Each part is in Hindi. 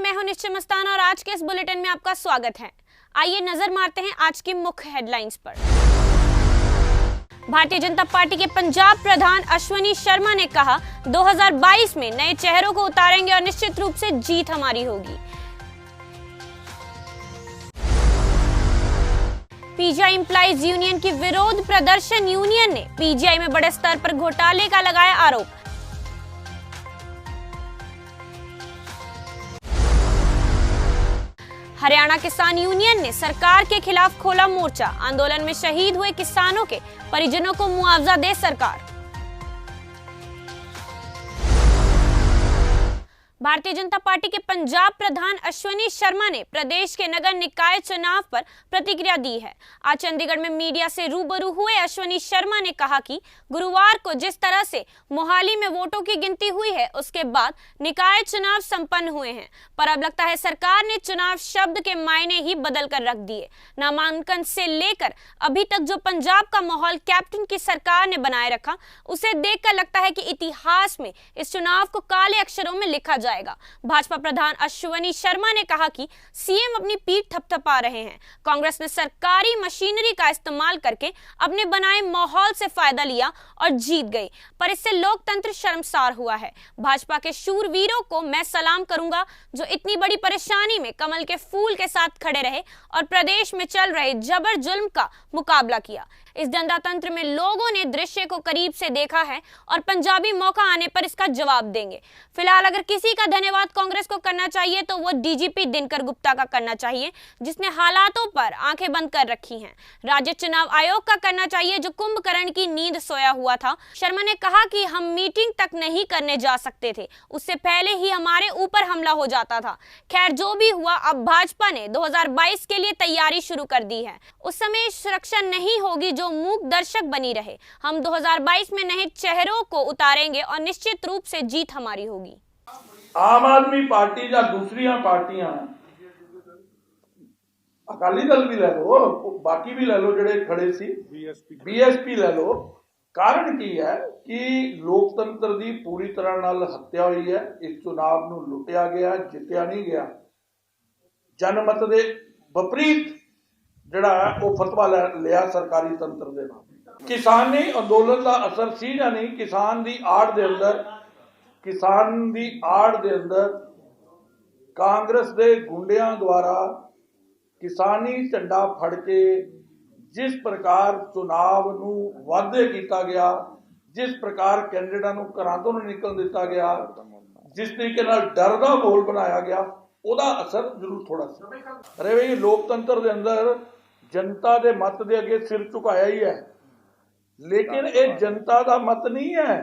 मैं हूं निश्चय मस्ताना और आज के इस बुलेटिन में आपका स्वागत है। आइए नजर मारते हैं आज की मुख्य हेडलाइंस पर। भारतीय जनता पार्टी के पंजाब प्रधान अश्वनी शर्मा ने कहा, 2022 में नए चेहरों को उतारेंगे और निश्चित रूप से जीत हमारी होगी। पीजीआई एम्प्लॉइज यूनियन की विरोध प्रदर्शन यूनियन ने पीजीआई में बड़े स्तर पर घोटाले का लगाया आरोप। हरियाणा किसान यूनियन ने सरकार के खिलाफ खोला मोर्चा, आंदोलन में शहीद हुए किसानों के परिजनों को मुआवजा दे सरकार। भारतीय जनता पार्टी के पंजाब प्रधान अश्वनी शर्मा ने प्रदेश के नगर निकाय चुनाव पर प्रतिक्रिया दी है। आज चंडीगढ़ में मीडिया से रूबरू हुए अश्वनी शर्मा ने कहा कि गुरुवार को जिस तरह से मोहाली में वोटों की गिनती हुई है, उसके बाद निकाय चुनाव संपन्न हुए हैं, पर अब लगता है सरकार ने चुनाव शब्द के मायने ही बदल कर रख दिए। नामांकन से लेकर अभी तक जो पंजाब का माहौल कैप्टन की सरकार ने बनाए रखा, उसे देखकर लगता है कि इतिहास में इस चुनाव को काले अक्षरों में लिखा जाएगा। भाजपा प्रधान अश्वनी शर्मा ने कहा कि सीएम अपनी पीठ थपथपा रहे हैं। कांग्रेस ने सरकारी मशीनरी का इस्तेमाल करके अपने बनाए माहौल से फायदा लिया और जीत गई, पर इससे लोकतंत्र शर्मसार हुआ है। भाजपा के शूरवीरों को मैं सलाम करूंगा जो इतनी बड़ी परेशानी में कमल के फूल के साथ खड़े रहे और प्रदेश में चल रहे जबर जुल्म का मुकाबला किया। इस जनतातंत्र में लोगों ने दृश्य को करीब से देखा है और पंजाबी मौका आने पर इसका जवाब देंगे। फिलहाल अगर किसी का धन्यवाद कांग्रेस को करना चाहिए तो वो डीजीपी दिनकर गुप्ता का करना चाहिए, जिसने हालातों पर आंखें बंद कर रखी हैं। राज्य चुनाव आयोग का करना चाहिए जो कुंभकर्ण की नींद सोया हुआ था। शर्मा ने कहा कि हम मीटिंग तक नहीं करने जा सकते थे, उससे पहले ही हमारे ऊपर हमला हो जाता था। खैर जो भी हुआ, अब भाजपा ने 2022 के लिए तैयारी शुरू कर दी है। उस समय सुरक्षा नहीं होगी जो मूक दर्शक बनी रहे। हम 2022 में नए चेहरों को उतारेंगे और निश्चित रूप से जीत हमारी होगी। आम आदमी पार्टी या दूसरिया पार्टियां, अकाली दल भी ले लो, बाकी भी ले लो, जड़े खड़े सी बीएसपी ले लो, कारण की है कि लोकतंत्र दी पूरी तरह नाल हत्या हुई है। इस चुनाव नूं लुटिया गया, जित्या नहीं गया। जनमत दे विपरीत ਜਿਹੜਾ ਉਹ ਫਤਵਾ ਲਿਆ ਸਰਕਾਰੀ ਤੰਤਰ ਦੇ ਨਾਲ। ਕਿਸਾਨੀ ਅੰਦੋਲਨ ਦਾ ਅਸਰ ਸੀ ਜਾਂ ਨਹੀਂ? ਕਿਸਾਨ ਦੀ ਆੜ ਦੇ ਅੰਦਰ ਕਾਂਗਰਸ ਦੇ ਗੁੰਡਿਆਂ ਦੁਆਰਾ ਕਿਸਾਨੀ ਝੰਡਾ ਫੜ ਕੇ ਜਿਸ ਪ੍ਰਕਾਰ ਚੁਣਾਵ ਨੂੰ ਵਾਅਦੇ ਕੀਤਾ ਗਿਆ, ਜਿਸ ਪ੍ਰਕਾਰ ਕੈਂਡੀਡੇਟਾਂ ਨੂੰ ਘਰਾਂ ਤੋਂ ਨਹੀਂ ਨਿਕਲਣ ਦਿੱਤਾ ਗਿਆ, ਜਿਸ ਤਰੀਕੇ ਨਾਲ ਡਰ ਦਾ ਮਾਹੌਲ ਬਣਾਇਆ ਗਿਆ, ਉਹਦਾ ਅਸਰ ਜ਼ਰੂਰ ਥੋੜਾ ਸੀ। ਅਰੇ ਵੀ ਲੋਕਤੰਤਰ ਦੇ ਅੰਦਰ जनता के मत के अगे सिर झुकाया ही है, लेकिन ये जनता का मत नहीं है,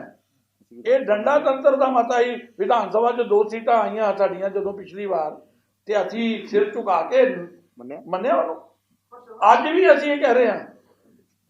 ये डंडा तंत्र का मत आई। विधान सभा च 2 सीटां आईयां साडियां जदों पिछली बार, ते असीं सिर झुका के मन्निया उहनूं। अज भी असीं ये कह रहे हैं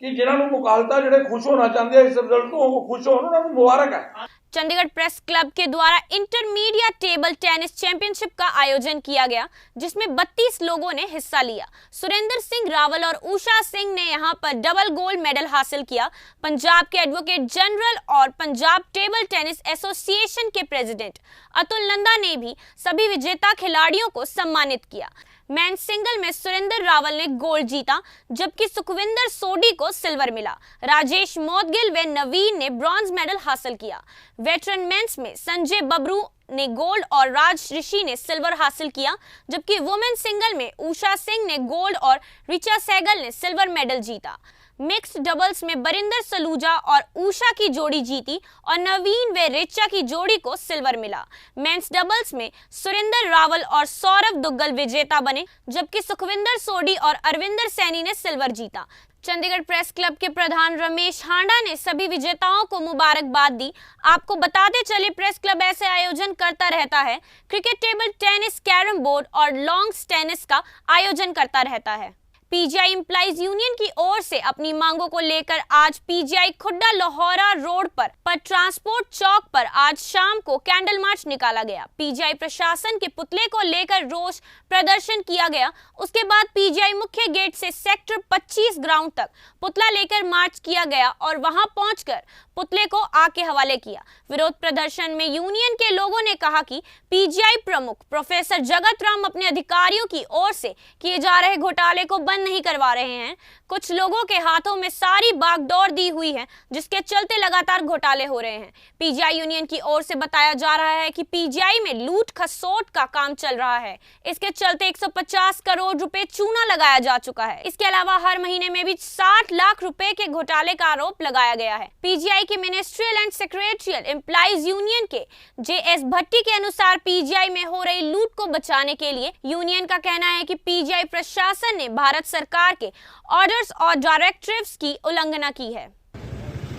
कि जिन्हां नूं मुकालता जिहड़े खुश होना चाहते हैं इस रिजल्ट तो, वो खुश होण, उन्हां नूं मुबारक है। चंडीगढ़ प्रेस क्लब के द्वारा इंटरमीडिएट टेबल टेनिस चैंपियनशिप का आयोजन किया गया, जिसमें 32 लोगों ने हिस्सा लिया। सुरेंद्र सिंह रावल और उषा सिंह ने यहां पर डबल गोल्ड मेडल हासिल किया। पंजाब के एडवोकेट जनरल और पंजाब टेबल टेनिस एसोसिएशन के प्रेसिडेंट अतुल नंदा ने भी सभी विजेता खिलाड़ियों को सम्मानित किया। मेंस सिंगल में सुरेंद्र रावल ने गोल्ड जीता, जबकि सुखविंदर सोडी को सिल्वर मिला। राजेश मोदगिल व नवीन ने ब्रॉन्ज मेडल हासिल किया। वेटरन मेंस में संजय बबरू ने गोल्ड और राज ऋषि ने सिल्वर हासिल किया, जबकि वुमेन सिंगल में उषा सिंह ने गोल्ड और रिचा सहगल ने सिल्वर मेडल जीता। मिक्स्ड डबल्स में बरिंदर सलूजा और उषा की जोड़ी जीती और नवीन व रिचा की जोड़ी को सिल्वर मिला। मेंस डबल्स में सुरेंद्र रावल और सौरभ दुग्गल विजेता बने, जबकि सुखविंदर सोडी और अरविंदर सैनी ने सिल्वर जीता। चंडीगढ़ प्रेस क्लब के प्रधान रमेश हांडा ने सभी विजेताओं को मुबारकबाद दी। आपको बताते चले, प्रेस क्लब ऐसे आयोजन करता रहता है। Cricket, table tennis, carrom board और लॉन्ग टेनिस का आयोजन करता रहता है। पीजीआई एम्प्लॉइज यूनियन की ओर से अपनी मांगों को लेकर आज पीजीआई खुड्डा लाहौरा रोड पर ट्रांसपोर्ट चौक पर आज शाम को कैंडल मार्च निकाला गया। पीजीआई प्रशासन के पुतले को लेकर रोष प्रदर्शन किया गया। उसके बाद पीजीआई मुख्य गेट से सेक्टर 25 ग्राउंड तक पुतला लेकर मार्च किया गया और वहां पहुंचकर पुतले को आग के हवाले किया। विरोध प्रदर्शन में यूनियन के लोगों ने कहा कि पीजीआई प्रमुख प्रोफेसर जगत राम अपने अधिकारियों की ओर से किए जा रहे घोटाले को बंद नहीं करवा रहे हैं। कुछ लोगों के हाथों में सारी बागडोर दी हुई है, जिसके चलते लगातार घोटाले हो रहे हैं। पीजीआई यूनियन की ओर से बताया जा रहा है कि पीजीआई में लूट खसोट का काम चल रहा है। इसके चलते 150 करोड़ रुपए चूना लगाया जा चुका है। इसके अलावा हर महीने में भी 60 लाख रुपए के घोटाले का आरोप लगाया गया है। पीजीआई के ministerial and secretarial employees union के JS भट्टी के अनुसार पीजीआई में हो रही लूट को बचाने के लिए यूनियन का कहना है कि पीजीआई प्रशासन ने भारत सरकार के ऑर्डर्स और डायरेक्टिव्स की उल्लंघना की है।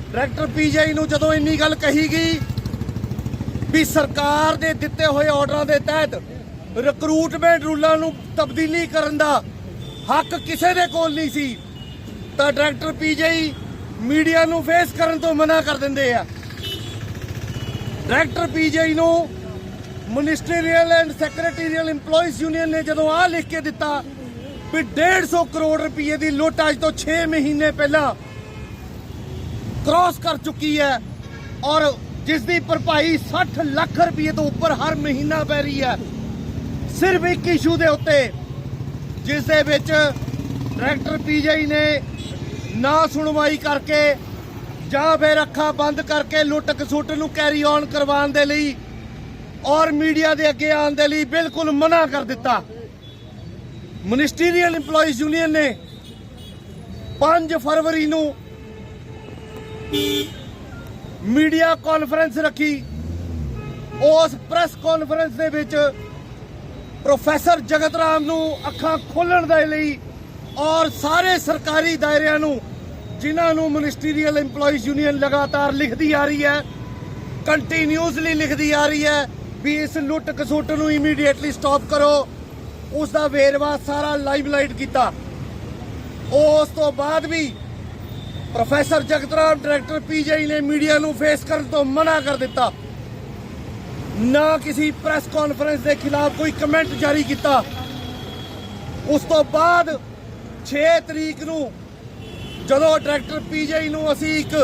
डायरेक्टर पीजीआई ਨੂੰ ਜਦੋਂ ਇੰਨੀ ਗੱਲ ਕਹੀ ਗਈ ਵੀ ਸਰਕਾਰ ਦੇ ਦਿੱਤੇ ਹੋਏ ਆਰਡਰਾਂ ਦੇ ਤਹਿਤ ਰਿਕਰੂਟਮੈਂਟ ਰੂਲਾਂ ਨੂੰ ਤਬਦੀਲੀ ਕਰਨ ਦਾ ਹੱਕ ਕਿਸੇ ਦੇ ਕੋਲ ਨਹੀਂ ਸੀ, ਤਾਂ ਡਾਇਰੈਕਟਰ ਪੀਜੀਆਈ ਮੀਡੀਆ ਨੂੰ ਫੇਸ ਕਰਨ ਤੋਂ ਮਨਾ ਕਰ ਦਿੰਦੇ ਆ। ਡਾਇਰੈਕਟਰ ਪੀਜੀਆਈ ਨੂੰ ਮਿਨਿਸਟਰੀਅਲ ਐਂਡ ਸੈਕਟਰੀਅਲ EMPLOYEES यूनियन ਨੇ ਜਦੋਂ ਆ ਲਿਖ ਕੇ ਦਿੱਤਾ ਵੀ 150 ਕਰੋੜ ਰੁਪਏ ਦੀ ਲੁੱਟ ਅੱਜ ਤੋਂ 6 ਮਹੀਨੇ ਪਹਿਲਾਂ क्रॉस कर चुकी है और जिसकी भरपाई 60 लाख रुपये तो ऊपर हर महीना पै रही है, सिर्फ एक इशू के उत्ते जिस दे विच डायरेक्टर पीजीआई ने ना सुनवाई करके जां फिर अखां बंद करके लुट खसुट नूं कैरी ऑन करवाउण दे लई और मीडिया दे अगे आउण दे लई बिल्कुल मना कर दिता। मिनिस्ट्रीयल EMPLOYEES यूनियन ने 5 फरवरी नूं मीडिया कॉन्फ्रेंस रखी। उस प्रेस कॉन्फ्रेंस दे विच प्रोफेसर जगत राम नूं अखां खोलण दे लई और सारे सरकारी दायरिਆਂ ਨੂੰ जिन्हां नूं मिनिस्ट्रीयल EMPLOYEES यूनियन लगातार लिखदी आ रही है, कंटीन्यूअसली लिखदी आ रही है भी इस लुट खसुट नूं इमीडिएटली स्टॉप करो। उसका वेरवा सारा लाइवलाइट किया। उस तो बाद भी professor Jagat Ram director PGI ने मीडिया ਨੂੰ फेस करने तो मना कर दिता, ना किसी प्रेस कॉन्फ्रेंस के खिलाफ कोई कमेंट जारी किया। उस तो बाद 6 तरीक ਨੂੰ ਜਦੋਂ डायरेक्टर पीजीआई ਨੂੰ ਅਸੀਂ ਇੱਕ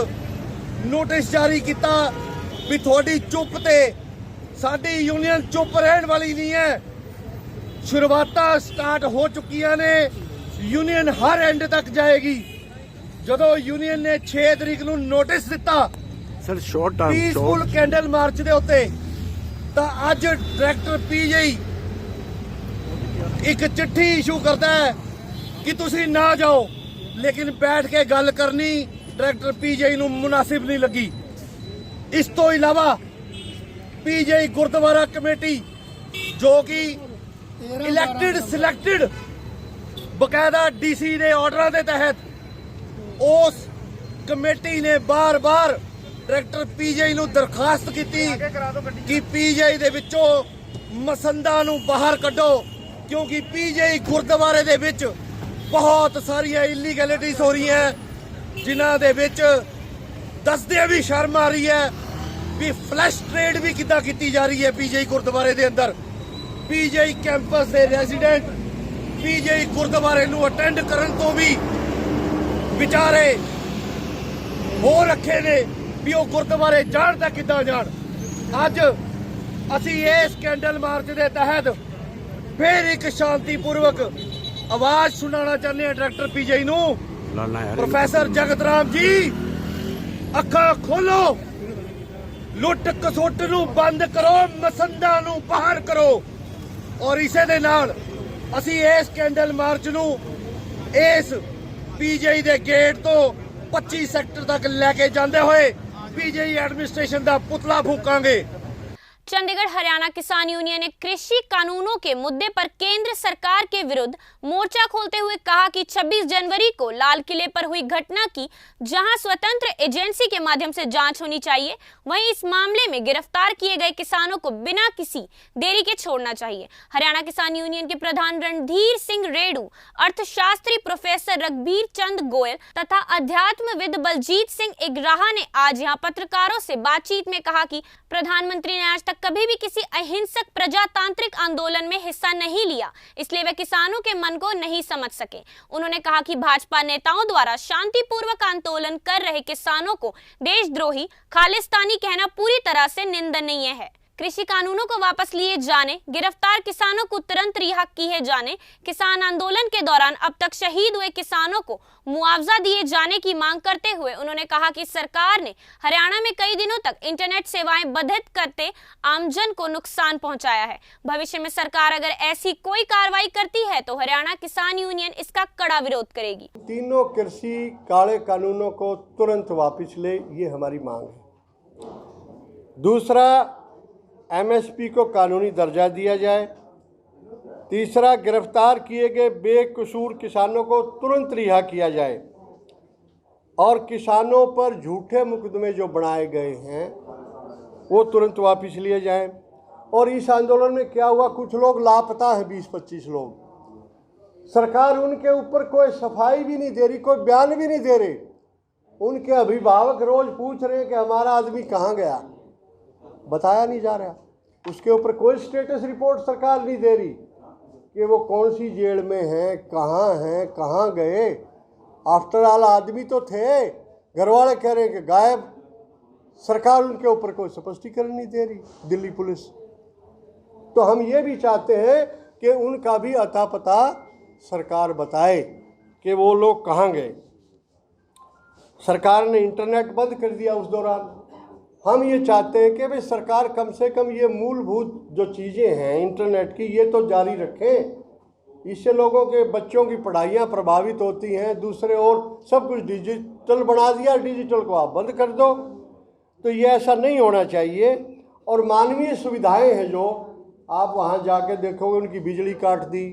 नोटिस जारी किया भी थोड़ी चुप ते साडी यूनियन चुप रहने वाली नहीं है। शुरुआतां स्टार्ट हो चुकियां ने, यूनियन हर एंड तक जाएगी। ਜਦੋਂ यूनियन ने 6 तरीक ਨੂੰ नोटिस दिता sir short term peaceful candle march ਦੇ ਉੱਤੇ, ਤਾਂ ਅੱਜ डायरेक्टर पीजीआई ਇੱਕ चिट्ठी इशू करता है कि ਤੁਸੀਂ ना जाओ, लेकिन बैठ के गल करनी डायरेक्टर पीजीआई ਨੂੰ मुनासिब नहीं लगी। इस तो इलावा पीजीआई गुरुद्वारा कमेटी जो कि इलैक्टेड सिलेक्टेड बकायदा डीसी ਦੇ ਆਰਡਰਾਂ ਦੇ तहत उस कमेटी ने बार बार डायरेक्टर पीजीआई ਨੂੰ दरखास्त की कि पीजीआई ਦੇ ਵਿੱਚੋਂ ਮਸੰਦਾਂ ਨੂੰ ਬਾਹਰ ਕੱਢੋ, क्योंकि पीजीआई गुरुद्वारे ਦੇ ਵਿੱਚ बहुत सारिया इलीगैलिटीज हो रही हैं जिन्हां दे विच दसदे भी शर्म आ रही है भी फ्लैश ट्रेड भी किद्दां कीती जा रही है पीजीआई गुरुद्वारे दे अंदर। पीजीआई कैंपस के रेजिडेंट पीजीआई गुरुद्वारे नूं अटेंड करन तो भी विचारे हो रखे ने भी वो गुरुद्वारे जाण तां किद्दां जाण। अज असीं इस कैंडल मार्च के तहत फिर एक शांतिपूर्वक आवाज सुनाना चाहते हैं डायरेक्टर पीजीआई नूं। प्रोफेसर जगत राम जी अखां खोलो, लुट खसुट नूं बंद करो, मसंदां नूं बाहर करो। और इसे दे नाल असीं इस कैंडल मार्च नूं इस पीजीआई दे गेट तो 25 सैक्टर तक लैके जांदे होए पीजीआई एडमिनिस्ट्रेशन दा पुतला फूकांगे। चंडीगढ़ हरियाणा किसान यूनियन ने कृषि कानूनों के मुद्दे पर केंद्र सरकार के विरुद्ध मोर्चा खोलते हुए कहा कि 26 जनवरी को लाल किले पर हुई घटना की जहां स्वतंत्र एजेंसी के माध्यम से जांच होनी चाहिए, वहीं इस मामले में गिरफ्तार किए गए किसानों को बिना किसी देरी के छोड़ना चाहिए। हरियाणा किसान यूनियन के प्रधान रणधीर सिंह रेणु, अर्थशास्त्री प्रोफेसर रघबीर चंद गोयल तथा अध्यात्मविद बलजीत सिंह इगराहा ने आज यहां पत्रकारों से बातचीत में कहा कि प्रधानमंत्री ने आज तक कभी भी किसी अहिंसक प्रजातांत्रिक आंदोलन में हिस्सा नहीं लिया, इसलिए वे किसानों के मन को नहीं समझ सके। उन्होंने कहा कि भाजपा नेताओं द्वारा शांतिपूर्वक आंदोलन कर रहे किसानों को देशद्रोही, खालिस्तानी कहना पूरी तरह से निंदनीय है। कृषि कानूनों को वापस लिए जाने, गिरफ्तार किसानों को तुरंत रिहा किए जाने, किसान आंदोलन के दौरान अब तक शहीद हुए किसानों को मुआवजा दिए जाने की मांग करते हुए उन्होंने कहा कि सरकार ने हरियाणा में कई दिनों तक इंटरनेट सेवाएं बाधित करते आमजन को नुकसान पहुंचाया है। भविष्य में सरकार अगर ऐसी कोई कार्रवाई करती है तो हरियाणा किसान यूनियन इसका कड़ा विरोध करेगी। तीनों कृषि काले कानूनों को तुरंत वापस ले, ये हमारी मांग है। दूसरा, एमएसपी को कानूनी दर्जा दिया जाए। तीसरा, गिरफ्तार किए गए बेकसूर किसानों को तुरंत रिहा किया जाए और किसानों पर झूठे मुकदमे जो बनाए गए हैं वो तुरंत वापस लिए जाएं। और इस आंदोलन में क्या हुआ, कुछ लोग लापता है, 20-25 लोग। सरकार उनके ऊपर कोई सफाई भी नहीं दे रही, कोई बयान भी नहीं दे रही। उनके अभिभावक रोज पूछ रहे हैं कि हमारा आदमी कहाँ गया, बताया नहीं जा रहा। उसके ऊपर कोई स्टेटस रिपोर्ट सरकार नहीं दे रही कि वो कौन सी जेल में हैं, कहाँ गए। आफ्टर ऑल आदमी तो थे, घर वाले कह रहे हैं कि गायब। सरकार उनके ऊपर कोई स्पष्टीकरण नहीं दे रही, दिल्ली पुलिस। तो हम ये भी चाहते हैं कि उनका भी अता पता सरकार बताए कि वो लोग कहाँ गए। सरकार ने इंटरनेट बंद कर दिया उस दौरान। हम ये चाहते हैं कि भाई सरकार कम से कम ये मूलभूत जो चीज़ें हैं इंटरनेट की, ये तो जारी रखें। इससे लोगों के बच्चों की पढ़ाइयाँ प्रभावित होती हैं। दूसरे और सब कुछ डिजिटल बना दिया, डिजिटल को आप बंद कर दो, तो ये ऐसा नहीं होना चाहिए। और मानवीय सुविधाएं हैं जो आप वहाँ जाके देखोगे, उनकी बिजली काट दी,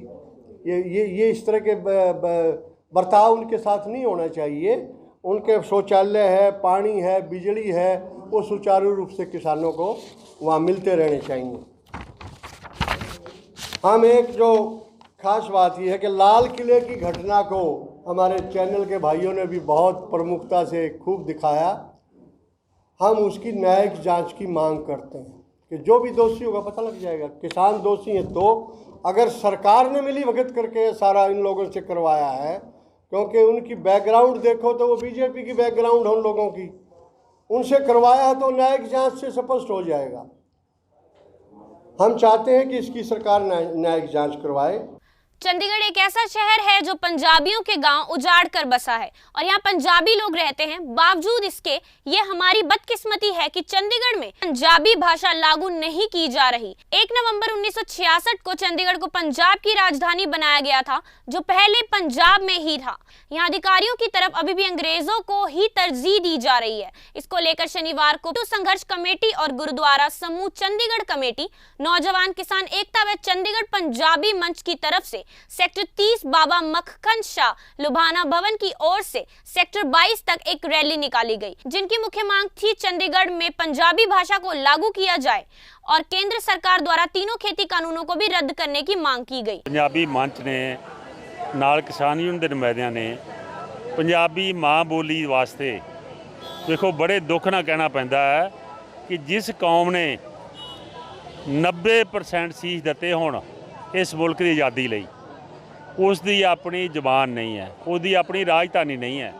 ये इस तरह के बर्ताव उनके साथ नहीं होना चाहिए। उनके शौचालय है, पानी है, बिजली है, वो सुचारू रूप से किसानों को वहाँ मिलते रहने चाहिए। हम एक जो खास बात यह है कि लाल किले की घटना को हमारे चैनल के भाइयों ने भी बहुत प्रमुखता से खूब दिखाया। हम उसकी न्यायिक जांच की मांग करते हैं कि जो भी दोषी होगा पता लग जाएगा। किसान दोषी हैं तो अगर सरकार ने मिली भगत करके सारा इन लोगों से करवाया है, क्योंकि उनकी बैकग्राउंड देखो तो वो बीजेपी की बैकग्राउंड है उन लोगों की, उनसे करवाया है तो न्यायिक जांच से स्पष्ट हो जाएगा। हम चाहते हैं कि इसकी सरकार न्यायिक जांच करवाए। चंडीगढ़ एक ऐसा शहर है जो पंजाबियों के गांव उजाड़ कर बसा है और यहाँ पंजाबी लोग रहते हैं। बावजूद इसके ये हमारी बदकिस्मती है कि चंडीगढ़ में पंजाबी भाषा लागू नहीं की जा रही। 1 नवंबर 1966 को चंडीगढ़ को पंजाब की राजधानी बनाया गया था, जो पहले पंजाब में ही था। यहाँ अधिकारियों की तरफ अभी भी अंग्रेजों को ही तरजीह दी जा रही है। इसको लेकर शनिवार को तो संघर्ष कमेटी और गुरुद्वारा समूह चंडीगढ़ कमेटी, नौजवान किसान एकता व चंडीगढ़ पंजाबी मंच की तरफ से सेक्टर 30 बाबा मक्खन शाह लुभाना भवन की ओर से सेक्टर 22 तक एक रैली निकाली गई, जिनकी मुख्य मांग थी चंडीगढ़ में पंजाबी भाषा को लागू किया जाए और केंद्र सरकार द्वारा तीनों खेती कानूनों को भी रद्द करने की मांग की गई। पंजाबी मंच ने नाल किसान यूनियन के नुमाइंदियां ने पंजाबी माँ बोली वास्ते देखो बड़े दुख ना कहना पैंदा है कि जिस कौम ने 90% सीस दिते होण इस मुल्क की आज़ादी लई, उसकी अपनी जबान नहीं है, उसकी अपनी राजधानी नहीं है।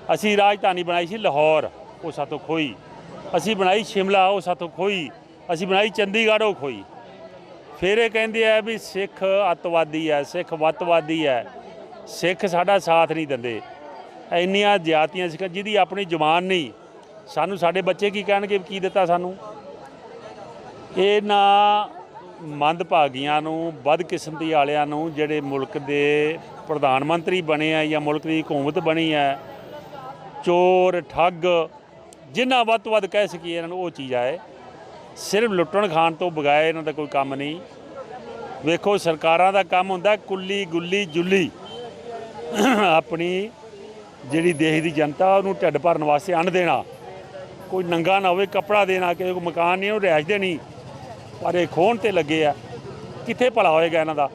असी राजधानी बनाई सी लाहौर, वो सातों खोई। असी बनाई शिमला, वो सातों खोई। असी बनाई चंडीगढ़, वो खोई। फिर ये कहते हैं भी सिख अतवादी है, सिख वतवादी है, सिख साडा साथ नहीं दिंदे। इन्नियां जातियां सिख जिहदी अपनी जबान नहीं, सानू साडे बच्चे की कहणगे की दिता सानू। इन्हां मंदभागियां नूं बदकिस्मती वालियां नूं जिहड़े मुल्क दे प्रधानमंत्री बने हैं या मुल्क की हुकूमत बनी है, चोर ठग जिन्ना वध तो वध कह सकीए इन्हां नूं वो चीज़ है। ਸਿਰਫ ਲੁੱਟਣ ਖਾਣ ਤੋਂ ਬਗਾਏ ਇਹਨਾਂ ਦਾ ਕੋਈ ਕੰਮ ਨਹੀਂ। ਵੇਖੋ ਸਰਕਾਰਾਂ ਦਾ ਕੰਮ ਹੁੰਦਾ ਕੁੱਲੀ ਗੁੱਲੀ ਜੁੱਲੀ ਆਪਣੀ ਜਿਹੜੀ ਦੇਸ਼ ਦੀ ਜਨਤਾ ਉਹਨੂੰ ਢਿੱਡ ਭਰਨ ਵਾਸਤੇ ਅੰਨ ਦੇਣਾ, ਕੋਈ ਨੰਗਾ ਨਾ ਹੋਵੇ, ਕੱਪੜਾ ਦੇਣਾ, ਕਿਸੇ ਕੋਈ ਮਕਾਨ ਨਹੀਂ ਉਹਨੂੰ ਰਿਹਾਇਸ਼ ਦੇਣੀ, ਪਰ ਇਹ ਖੋਹਣ ਤੇ ਲੱਗੇ ਆ। ਕਿੱਥੇ ਭਲਾ होएगा इन्हां दा।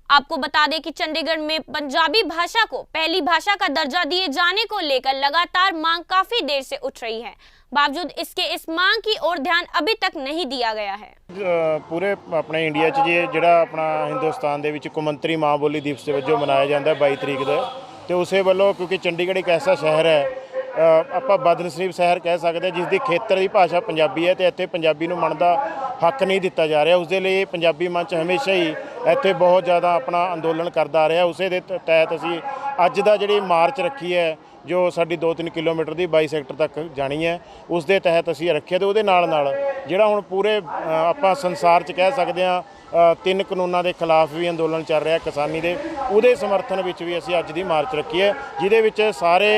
आपको बता दें कि चंडीगढ़ में पंजाबी भाषा को पहली भाषा का दर्जा दिए जाने को लेकर लगातार मांग काफी देर से उठ रही है। बावजूद इसके इस मांग की ओर ध्यान अभी तक नहीं दिया गया है। पूरे अपने इंडिया च ਜਿਹੜਾ ਆਪਣਾ ਹਿੰਦੁਸਤਾਨ ਦੇ ਵਿੱਚ ਕੌਮਾਂਤਰੀ ਮਾਂ ਬੋਲੀ ਦਿਵਸ ਦੇ ਵਜੋਂ ਮਨਾਇਆ ਜਾਂਦਾ 22 ਤਰੀਕ ਦਾ, ਤੇ ਉਸੇ ਵੱਲੋਂ ਕਿਉਂਕਿ ਚੰਡੀਗੜ੍ਹ ਇੱਕ ਐਸਾ ਸ਼ਹਿਰ ਹੈ, ਆਪਾਂ ਬਦਨਸੀਬ ਸ਼ਹਿਰ ਕਹਿ ਸਕਦੇ ਜਿਸ ਦੀ ਖੇਤਰ ਦੀ ਭਾਸ਼ਾ ਪੰਜਾਬੀ ਹੈ, ਤੇ ਇੱਥੇ ਪੰਜਾਬੀ ਨੂੰ ਮੰਨਣ ਦਾ ਹੱਕ ਨਹੀਂ ਦਿੱਤਾ ਜਾ ਰਿਹਾ। ਉਸ ਦੇ ਲਈ ਪੰਜਾਬੀ ਮੰਚ ਹਮੇਸ਼ਾ ਹੀ ਇੱਥੇ ਬਹੁਤ ਜ਼ਿਆਦਾ ਆਪਣਾ ਅੰਦੋਲਨ ਕਰਦਾ ਆ ਰਿਹਾ। ਉਸੇ ਦੇ ਤਹਿਤ ਅਸੀਂ ਅੱਜ ਦਾ ਜਿਹੜੀ ਮਾਰਚ ਰੱਖੀ ਹੈ, ਜੋ ਸਾਡੀ 2-3 ਕਿਲੋਮੀਟਰ ਦੀ 22 ਸੈਕਟਰ ਤੱਕ ਜਾਣੀ ਹੈ, ਉਸ ਦੇ ਤਹਿਤ ਅਸੀਂ ਰੱਖਿਆ। ਤੇ ਉਹਦੇ ਨਾਲ ਜਿਹੜਾ ਹੁਣ ਪੂਰੇ ਆਪਾਂ ਸੰਸਾਰ 'ਚ ਕਹਿ ਸਕਦੇ ਹਾਂ 3 ਕਾਨੂੰਨਾਂ ਦੇ ਖਿਲਾਫ ਵੀ ਅੰਦੋਲਨ ਚੱਲ ਰਿਹਾ ਕਿਸਾਨੀ ਦੇ, ਉਹਦੇ ਸਮਰਥਨ ਵਿੱਚ ਵੀ ਅਸੀਂ ਅੱਜ ਦੀ ਮਾਰਚ ਰੱਖੀ ਹੈ, ਜਿਹਦੇ ਵਿੱਚ ਸਾਰੇ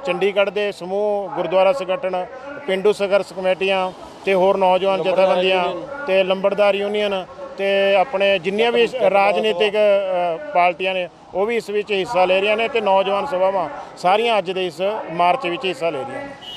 ਚੰਡੀਗੜ੍ਹ ਦੇ ਸਮੂਹ ਗੁਰਦੁਆਰਾ ਸੰਗਠਨ, ਪਿੰਡੂ ਸੰਘਰਸ਼ ਕਮੇਟੀਆਂ ਤੇ ਹੋਰ ਨੌਜਵਾਨ ਜਥੇਬੰਦੀਆਂ ਤੇ ਲੰਬੜਦਾਰ ਯੂਨੀਅਨ ਤੇ ਆਪਣੇ ਜਿੰਨੀਆਂ ਵੀ ਰਾਜਨੀਤਿਕ ਪਾਰਟੀਆਂ ਨੇ ਉਹ ਵੀ ਇਸ ਵਿੱਚ ਹਿੱਸਾ ਲੈ ਰਹੀਆਂ ਨੇ, ਤੇ ਨੌਜਵਾਨ ਸਭਾਵਾਂ ਸਾਰੀਆਂ ਅੱਜ ਦੇ ਇਸ ਮਾਰਚ ਵਿੱਚ ਹਿੱਸਾ ਲੈ ਰਹੀਆਂ ਨੇ।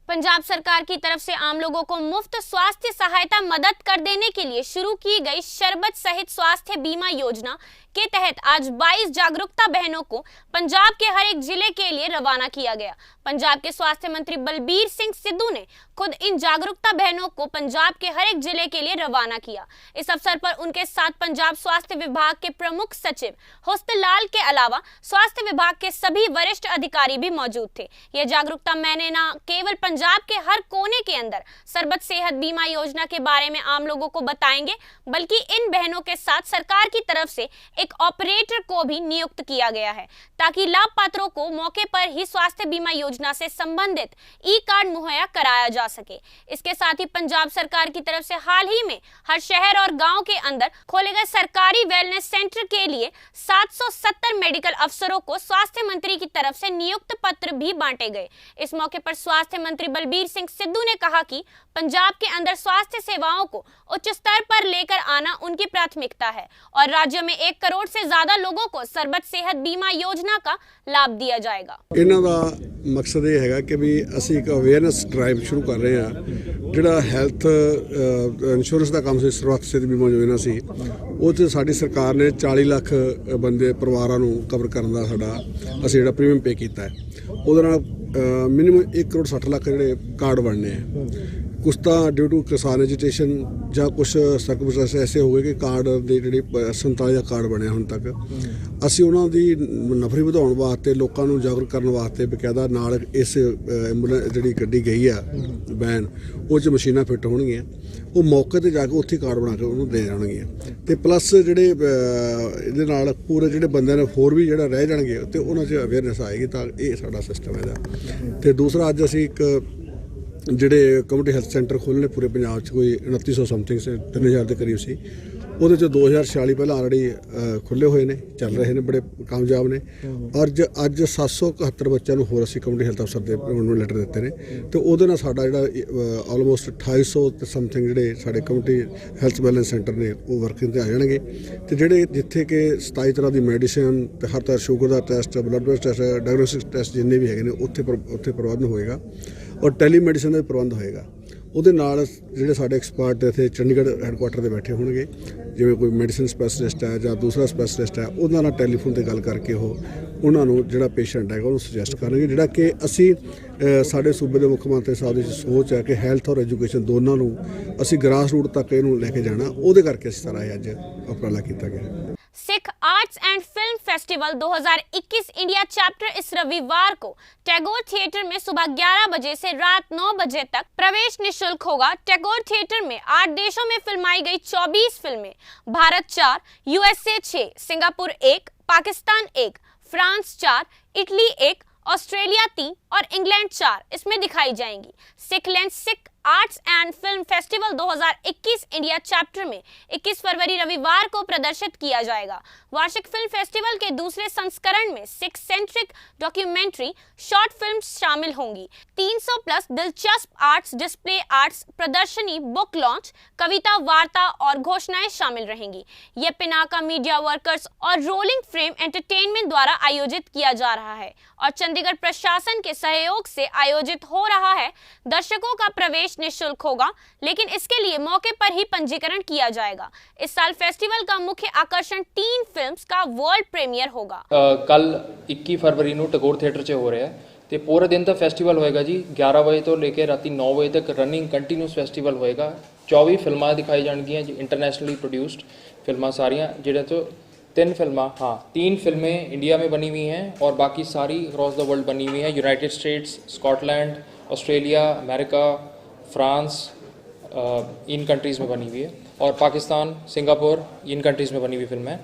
पंजाब सरकार की तरफ से आम लोगों को मुफ्त स्वास्थ्य सहायता मदद कर देने के लिए शुरू की गई शरबत सहित स्वास्थ्य बीमा योजना के तहत आज 22 जागरूकता बहनों को पंजाब के हर एक जिले के लिए रवाना किया गया। पंजाब के स्वास्थ्य मंत्री बलबीर सिंह सिद्धू ने खुद इन जागरूकता बहनों को पंजाब के हर एक जिले के लिए रवाना किया। इस अवसर पर उनके साथ पंजाब स्वास्थ्य विभाग के प्रमुख सचिव हुस्नलाल के अलावा स्वास्थ्य विभाग के सभी वरिष्ठ अधिकारी भी मौजूद थे। यह जागरूकता मैंने न केवल पंजाब के हर कोने के अंदर सरबत सेहत बीमा योजना के बारे में आम लोगों को बताएंगे, बल्कि इन बहनों के साथ सरकार की तरफ से एक ऑपरेटर को भी नियुक्त किया गया है, ताकि लाभ पात्रों को मौके पर ही स्वास्थ्य बीमा योजना से संबंधित ई कार्ड मुहैया कराया जा सके। इसके साथ ही पंजाब सरकार की तरफ से हाल ही में हर शहर और गांव के अंदर खोले गए सरकारी वेलनेस सेंटर के लिए 770 मेडिकल अफसरों को स्वास्थ्य मंत्री की तरफ से नियुक्त पत्र भी बांटे गए। इस मौके पर स्वास्थ्य मंत्री बलबीर सिंह सिद्धू ने कहा कि पंजाब के अंदर स्वास्थ्य सेवाओं को उच्च स्तर पर लेकर आना उनकी प्राथमिकता है और राज्य में 1 करोड़ से ज्यादा लोगों को सरबत सेहत बीमा योजना का लाभ दिया जाएगा। ਇਹਨਾਂ ਦਾ ਮਕਸਦ ਇਹ ਹੈਗਾ ਕਿ ਵੀ ਅਸੀਂ ਇੱਕ ਅਵੇਅਰਨੈਸ ਡਰਾਈਵ ਸ਼ੁਰੂ ਕਰ ਰਹੇ ਹਾਂ। ਜਿਹੜਾ ਹੈਲਥ ਇੰਸ਼ੋਰੈਂਸ ਦਾ ਕੰਮ ਸੀ, ਸਰਬੱਤ ਸਿਹਤ ਬੀਮਾ ਯੋਜਨਾ ਸੀ, ਉਹ 'ਚ ਸਾਡੀ ਸਰਕਾਰ ਨੇ 40 ਲੱਖ ਬੰਦੇ ਪਰਿਵਾਰਾਂ ਨੂੰ ਕਵਰ ਕਰਨ ਦਾ ਸਾਡਾ ਅਸੀਂ ਜਿਹੜਾ ਪ੍ਰੀਮੀਅਮ ਪੇ ਕੀਤਾ ਹੈ, ਉਹਦੇ ਨਾਲ ਮਿਨੀਮਮ 1 ਕਰੋੜ 60 ਲੱਖ ਜਿਹੜੇ ਕਾਰਡ ਬਣਨੇ ਆ। ਕੁਛ ਤਾਂ ਡਿਊ ਟੂ ਕਿਸਾਨ ਐਜੀਟੇਸ਼ਨ ਜਾਂ ਕੁਛ ਸਰਕਮਸਟੈਂਸ ਐਸੇ ਹੋ ਗਏ ਕਿ ਕਾਰਡ ਦੇ ਜਿਹੜੇ 47 ਦਾ ਕਾਰਡ ਬਣਿਆ ਹੁਣ ਤੱਕ। ਅਸੀਂ ਉਹਨਾਂ ਦੀ ਨਫਰੀ ਵਧਾਉਣ ਵਾਸਤੇ, ਲੋਕਾਂ ਨੂੰ ਜਾਗਰੂਕ ਕਰਨ ਵਾਸਤੇ ਬਕਾਇਦਾ ਨਾਲ ਇਸ ਐਂਬੂਲੈਂਸ ਜਿਹੜੀ ਗੱਡੀ ਗਈ ਆ ਵੈਨ, ਉਹ 'ਚ ਮਸ਼ੀਨਾਂ ਫਿੱਟ ਹੋਣਗੀਆਂ। ਉਹ ਮੌਕੇ 'ਤੇ ਜਾ ਕੇ ਉੱਥੇ ਕਾਰਡ ਬਣਾ ਕੇ ਉਹਨੂੰ ਦੇ ਜਾਣਗੀਆਂ। ਅਤੇ ਪਲੱਸ ਜਿਹੜੇ ਇਹਦੇ ਨਾਲ ਪੂਰੇ ਜਿਹੜੇ ਬੰਦਿਆਂ ਨੇ ਹੋਰ ਵੀ ਜਿਹੜਾ ਰਹਿ ਜਾਣਗੇ ਅਤੇ ਉਹਨਾਂ 'ਚ ਅਵੇਅਰਨੈਸ ਆਏਗੀ। ਤਾਂ ਇਹ ਸਾਡਾ ਸਿਸਟਮ ਇਹਦਾ। ਅਤੇ ਦੂਸਰਾ ਅੱਜ ਅਸੀਂ ਇੱਕ ਜਿਹੜੇ ਕਮਿਊਨਿਟੀ ਹੈਲਥ ਸੈਂਟਰ ਖੋਲ੍ਹਣੇ ਪੂਰੇ ਪੰਜਾਬ 'ਚ, ਕੋਈ 2900 ਸਮਥਿੰਗ 3000 ਦੇ ਕਰੀਬ ਸੀ। ਉਹਦੇ 'ਚ 2046 ਪਹਿਲਾਂ ਆਲਰੇਡੀ ਖੁੱਲ੍ਹੇ ਹੋਏ ਨੇ, ਚੱਲ ਰਹੇ ਨੇ, ਬੜੇ ਕਾਮਯਾਬ ਨੇ। ਔਰ ਅੱਜ 771 ਬੱਚਿਆਂ ਨੂੰ ਹੋਰ ਅਸੀਂ ਕਮਿਊਨਿਟੀ ਹੈਲਥ ਅਫਸਰ ਦੇ ਅਪਾਇੰਟਮੈਂਟ ਲੈਟਰ ਦਿੱਤੇ ਨੇ, ਅਤੇ ਉਹਦੇ ਨਾਲ ਸਾਡਾ ਜਿਹੜਾ ਆਲਮੋਸਟ 2800 ਤੇ ਸਮਥਿੰਗ ਜਿਹੜੇ ਸਾਡੇ ਕਮਿਊਨਿਟੀ ਹੈਲਥ ਵੈਲਨੈਸ ਸੈਂਟਰ ਨੇ ਉਹ ਵਰਕਿੰਗ 'ਤੇ ਆ ਜਾਣਗੇ। ਅਤੇ ਜਿਹੜੇ ਜਿੱਥੇ ਕਿ 27 ਤਰ੍ਹਾਂ ਦੀ ਮੈਡੀਸਨ ਅਤੇ ਹਰ ਤਰ੍ਹਾਂ ਸ਼ੂਗਰ ਦਾ test, blood pressure test, diagnostic test ਜਿੰਨੇ ਵੀ ਹੈਗੇ ਨੇ ਉੱਥੇ ਪ੍ਰਬੰਧ ਹੋਏਗਾ। ਔਰ ਟੈਲੀ ਮੈਡੀਸਨ ਦਾ ਵੀ ਪ੍ਰਬੰਧ ਹੋਏਗਾ। ਉਹਦੇ ਨਾਲ ਜਿਹੜੇ ਸਾਡੇ ਐਕਸਪਰਟ ਇੱਥੇ ਚੰਡੀਗੜ੍ਹ ਹੈਡਕੁਆਟਰ ਦੇ ਬੈਠੇ ਹੋਣਗੇ, ਜਿਵੇਂ ਕੋਈ ਮੈਡੀਸਨ ਸਪੈਸ਼ਲਿਸਟ ਹੈ ਜਾਂ ਦੂਸਰਾ ਸਪੈਸ਼ਲਿਸਟ ਹੈ, ਉਹਨਾਂ ਨਾਲ ਟੈਲੀਫੋਨ 'ਤੇ ਗੱਲ ਕਰਕੇ ਉਹਨਾਂ ਨੂੰ ਜਿਹੜਾ ਪੇਸ਼ੈਂਟ ਹੈਗਾ ਉਹਨੂੰ ਸੁਜੈਸਟ ਕਰਨਗੇ। ਜਿਹੜਾ ਕਿ ਅਸੀਂ ਸਾਡੇ ਸੂਬੇ ਦੇ ਮੁੱਖ ਮੰਤਰੀ ਸਾਹਿਬ ਦੀ ਸੋਚ ਹੈ ਕਿ ਹੈਲਥ ਔਰ ਐਜੂਕੇਸ਼ਨ ਦੋਨਾਂ ਨੂੰ ਅਸੀਂ ਗ੍ਰਾਸ ਰੂਟ ਤੱਕ ਇਹਨੂੰ ਲੈ ਕੇ ਜਾਣਾ। ਉਹਦੇ ਕਰਕੇ ਅਸੀਂ ਸਾਰਾ ਅੱਜ ਉਪਰਾਲਾ ਕੀਤਾ ਗਿਆ। Sikh arts and film festival 2021 India chapter इस रविवार को टैगोर थिएटर में सुबह 11 बजे से रात 9 बजे तक प्रवेश निःशुल्क होगा। टैगोर थिएटर में 8 देशों में फिल्माई गई 24 फिल्में, Bharat 4, USA 6, Singapore 1, Pakistan 1, France 4, Italy 1, Australia 3 और इंग्लैंड 4 इसमें दिखाई जाएंगी। Sikh land Sikh arts and film festival 2021 India chapter में 21 फरवरी रविवार को प्रदर्शित किया जाएगा। वार्षिक फिल्म फेस्टिवल के दूसरे संस्करण में 6 सेंट्रिक डॉक्यूमेंट्री शॉर्ट फिल्म शामिल होंगी। 300 प्लस दिलचस्प आर्ट्स डिस्प्ले, आर्ट्स प्रदर्शनी, बुक लॉन्च, कविता, वार्ता और घोषणाएं शामिल रहेंगी। ये पिनाका मीडिया वर्कर्स और रोलिंग फ्रेम एंटरटेनमेंट द्वारा आयोजित किया जा रहा है और चंडीगढ़ प्रशासन के सहयोग से आयोजित हो रहा है। दर्शकों का प्रवेश निःशुल्क होगा, लेकिन इसके लिए मौके पर ही पंजीकरण किया जाएगा। इस साल फेस्टिवल का मुख्य आकर्षण 3 फिल्म्स का वर्ल्ड प्रीमियर होगा। ਕੱਲ 21 ਫਰਵਰੀ ਨੂੰ ਟੈਗੋਰ ਥੀਏਟਰ 'ਚ ਹੋ ਰਿਹਾ ਤੇ ਪੂਰੇ ਦਿਨ ਦਾ ਫੈਸਟੀਵਲ ਹੋਏਗਾ ਜੀ। 11 ਵਜੇ ਤੋਂ ਲੈ ਕੇ ਰਾਤੀ 9 ਵਜੇ ਤੱਕ ਰਨਿੰਗ ਕੰਟੀਨਿਊਸ ਫੈਸਟੀਵਲ ਹੋਏਗਾ। 24 ਫਿਲਮਾਂ ਦਿਖਾਈ ਜਾਣਗੀਆਂ ਜੀ, इंटरनेशनली प्रोड्यूस्ड फिल्मां सारियां, ਜਿਹੜੇ ਤੋਂ 3 फिल्में इंडिया में बनी हुई हैं और बाकी सारी अक्रॉस द वर्ल्ड बनी हुई हैं। United States, Scotland, Australia, America, France, इन कंट्रीज़ में बनी हुई है और पाकिस्तान, सिंगापुर, इन कंट्रीज़ में बनी हुई फिल्म है।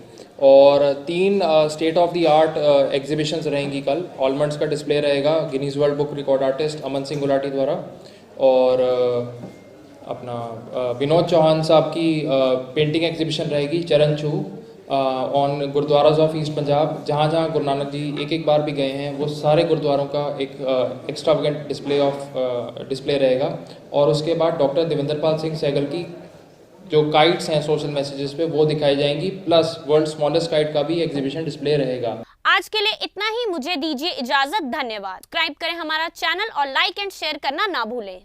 और 3 state of the art exhibitions रहेंगी कल। ऑलमंड्स का डिस्प्ले रहेगा Guinness world book record artist Aman Singh Gulati द्वारा, और अपना विनोद चौहान साहब की पेंटिंग एग्जीबिशन रहेगी चरण छू on gurdwaras of east Punjab. जहाँ जहाँ गुरु नानक जी एक बार भी गए हैं वो सारे गुरुद्वारों का एक एक्स्ट्रावेगेंट डिस्प्ले रहेगा। और उसके बाद डॉक्टर देवेंद्रपाल सिंह सहगल की जो काइट्स हैं सोशल मैसेजेस पे वो दिखाई जाएंगी, प्लस वर्ल्ड स्मॉलेस्ट काइट का भी एग्जीबिशन डिस्प्ले रहेगा। आज के लिए इतना ही, मुझे दीजिए इजाजत। धन्यवाद। सब्सक्राइब करें हमारा चैनल और लाइक एंड शेयर करना ना भूलें।